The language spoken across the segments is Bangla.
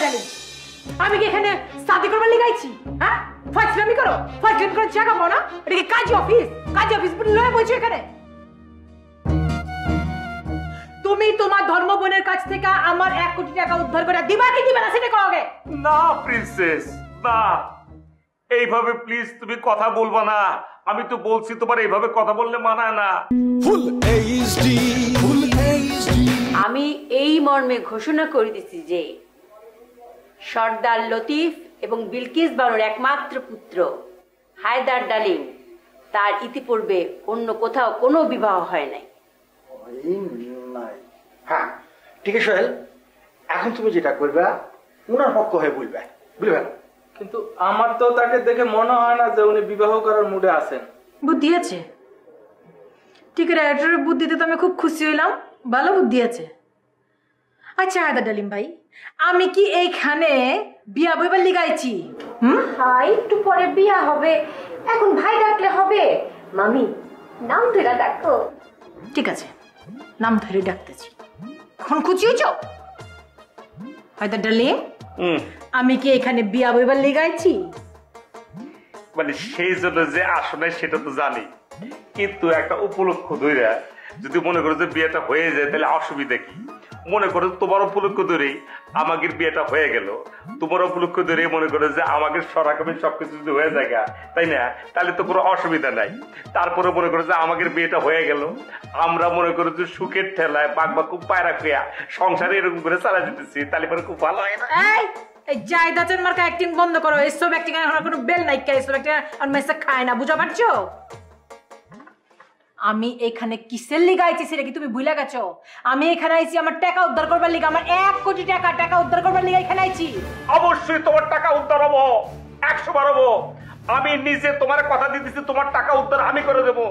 ডালিম, আমি কি এখানে শাদি করবার লিগাইছি? হ্যাঁ, ফাজলামি করো, ফাজলামি করে জায়গা পাও না? এটা কি কাজী অফিস? কাজী অফিস বলে লয়ে বসে এখানে। তুমি তোমার ধর্ম বোনের কাছ থেকে আমার 1 কোটি টাকা উদ্ধার করে দিবা কি দিবা না সেটা কও আগে। না প্রিন্সেস, না, এইভাবে প্লিজ তুমি কথা বলবা না। আমি তো বলছি তোমার এইভাবে কথা বললে মানায় না। Full HD, full HD. আমি এই মর্মে ঘোষণা করে দিচ্ছি যে সর্দার লতিফ এবং বিলকিস বানুর একমাত্র পুত্র হায়দার ডালিম, তার ইতিপূর্বে অন্য কোথাও কোনো বিবাহ হয় নাই। হ্যাঁ ঠিক আছে সোহেল, এখন তুমি যেটা করবে উনার পক্ষ হয়ে বলবে, বুঝলেন? কিন্তু আমার তো তাকে দেখে মনে হয় না যে উনি বিবাহ করার মুডে আছেন। বুদ্ধি আছে, ঠিক আছে, বুদ্ধিতে তো আমি খুব খুশি হইলাম, ভালো বুদ্ধি আছে। আচ্ছা হায়দার ডালিম ভাই, আমি কি এইখানে বিয়া বইবার লিগাইছি? ভাই একটু পরে বিয়া হবে, এখন ভাই ডাকলে হবে? মামি নাম ধরে ডাকো। ঠিক আছে, নাম ধরে ডাকতেছি। এখন খুশি হইছ হায়দার ডালিম? আমি কি এখানে বিয়া বইবার লিগাইছি? মানে সেই জন্য যে আসলে সেটা তো জানি, কিন্তু একটা উপলক্ষ ধরে যদি মনে করো যে বিয়েটা হয়ে যায় তাহলে অসুবিধা কি? মনে করো তোমার উপলক্ষ ধরেই আমাদের বিয়েটা হয়ে গেল, তোমার উপলক্ষ ধরে মনে করো যে আমাদের সরাকমে সবকিছু যদি হয়ে যায়, তাই না? তাহলে তো কোনো অসুবিধা নাই। তারপরে মনে করো যে আমাদের বিয়েটা হয়ে গেল, আমরা মনে করো যে সুখের ঠেলায় বাঘবা খুব পায়রা খুঁয়া সংসারে এরকম করে চালা যেতেছি, তাহলে পরে খুব ভালো হয় না? এই জায়দাচের মার্কা অ্যাক্টিং বন্ধ করো, এসব অ্যাক্টিং এর কোনো বেল নাই, এসব অ্যাক্টিং আর মেসে খায় না, বুঝা পারছো? আমি এখানে কিসের লিগা আইছি সেটা কি তুমি ভুলে গেছো? আমি এখানে আইছি আমার টাকা উদ্ধার করবার লিগা, আমার 1 কোটি টাকা উদ্ধার করবার লিগা এখানে আইছি। অবশ্যই তোমার টাকা উদ্ধার হবো, 100 বার হবো। আমি নিজে তোমার কথা দিতেছি, তোমার টাকা উদ্ধার আমি করে দেবো।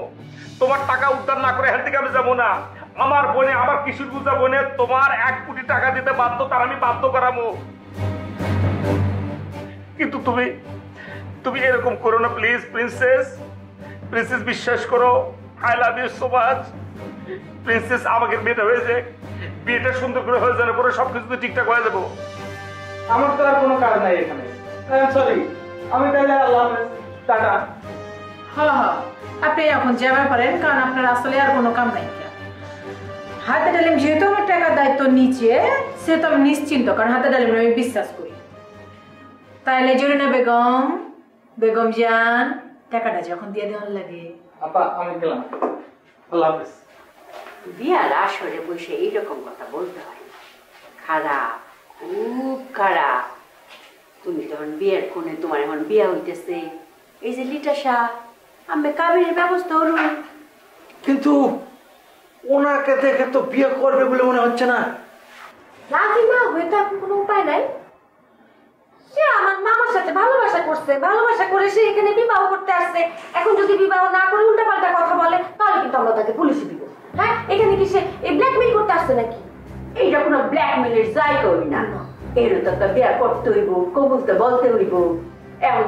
তোমার টাকা উদ্ধার না করে এখান থেকে আমি যাবো না। আমার বোনে, আমার কিশোর পূজা বোনে তোমার 1 কোটি টাকা দিতে বাধ্য, তার আমি বাধ্য করাবো। কিন্তু তুমি এরকম করো না প্লিজ প্রিন্সেস। প্রিন্সেস বিশ্বাস করো, I love you so much. Princess আমাকে বিয়েটা হয়ে যায়, বিয়েটা সুন্দর করে হয়ে যাবে, পরে সবকিছু তো ঠিকঠাক হয়ে যাবো। আমার তো আর কোনো কাজ নাই এখানে, সরি। আমি তাহলে আল্লাহ হাফেজ, টাটা। হ্যাঁ, আপনি এখন যাবার পারেন, কারণ আপনার আসলে আর কোনো কাম নাই। হায়দার ডালিম যেহেতু আমার টাকার দায়িত্ব নিচে, সেহেতু আমি নিশ্চিন্ত, কারণ হায়দার ডালিম আমি বিশ্বাস করি। তাইলে জরুরি না বেগম জান, টাকাটা যখন দিয়ে দেওয়ার লাগে। আপা আমি গেলাম, আল্লাহ হাফেজ। বিয়ার আসরে বসে এইরকম কথা বলতে হয় না, খারাপ, খুব খারাপ। তুমি তখন বিয়ের কোণে, তোমার এখন বিয়া হইতেছে, এই যে লিটাসা আমি কাবিনের ব্যবস্থা করুন। কিন্তু ওনাকে দেখে তো বিয়ে করবে বলে মনে হচ্ছে না। রাজি না হয়ে তো এখন কোনো উপায় নাই। সে আমার মামার সাথে ভালোবাসা করছে, ভালোবাসা করে সে এখানে বিবাহ করতে আসছে। এখন যদি বিবাহ না করে উল্টাপাল্টা কথা বলে, তাহলে কিন্তু আমরা তাকে পুলিশে দিব। হ্যাঁ, এখানে কি সে এই ব্ল্যাকমেইল করতে আসছে নাকি? এইটা কোনো ব্ল্যাকমেইলের জায়গা হই না। এর তো একটা বিয়া করতে হইব, কবুল তো বলতে হইব। এখন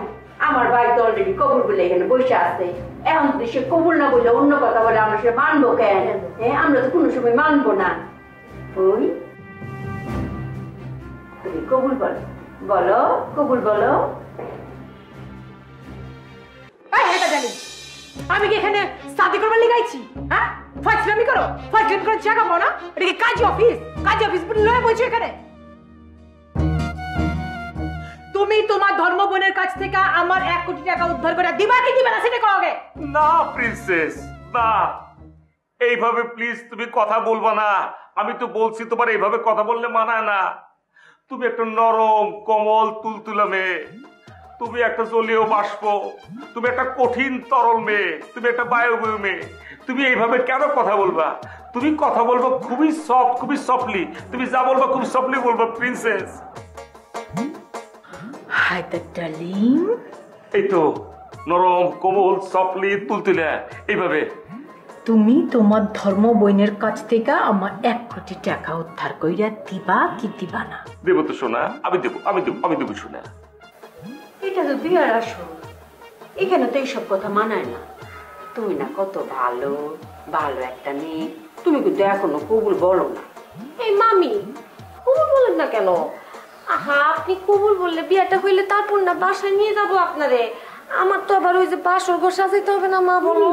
আমার ভাই তো অলরেডি কবুল বলে এখানে বসে আছে। এখন যদি সে কবুল না বললে অন্য কথা বলে, আমরা সে মানবো কেন? হ্যাঁ, আমরা তো কোনো সময় মানবো না। ওই তুমি কবুল বলো, বলো কবুল বলো। আমি কি এখানে শাদি করবার লিগাইছি? হ্যাঁ, ফাজলামি করো, ফাজলামি করে জায়গা পাও না? এটা কি কাজী অফিস? কাজী অফিস বলে লয়ে বসে এখানে। তুমি তোমার ধর্ম বোনের কাছ থেকে আমার 1 কোটি টাকা উদ্ধার করে দিবা কি দিবা না সেটা কও আগে। না প্রিন্সেস, না, এইভাবে প্লিজ তুমি কথা বলবা না। আমি তো বলছি তোমার এইভাবে কথা বললে মানায় না। তুমি একটা নরম কোমল তুলতুলা মেয়ে, তুমি একটা জলীয় বাষ্প, তুমি একটা কঠিন তরল মেয়ে, তুমি একটা বায়বীয় মেয়ে। তুমি এইভাবে কেন কথা বলবা? তুমি কথা বলবো খুবই সফট, খুবই সফটলি। তুমি যা বলবা খুব সফটলি বলবা প্রিন্সেস। হায়দার ডালিম, এই তো নরম কোমল সফটলি তুলতুলা, এইভাবে। তুমি তোমার ধর্ম বোনের কাছ থেকে আমার 1 কোটি টাকা উদ্ধার কইরা দিবা কি দিবা না? দেবো তো সোনা, আমি দেবো সোনা। এটা তো বিয়ার আসর, এখানে তো এইসব কথা মানায় না। তুমি না কত ভালো ভালো একটা মেয়ে, তুমি কিন্তু এখনো কবুল বলো না। এই মামি কবুল বলেন না কেন? আহা আপনি কবুল বললে বিয়েটা হইলে তারপর না বাসায় নিয়ে যাবো আপনারে। আমার তো আবার ওই যে বাসর ঘর সাজাইতে হবে না মা, বলো।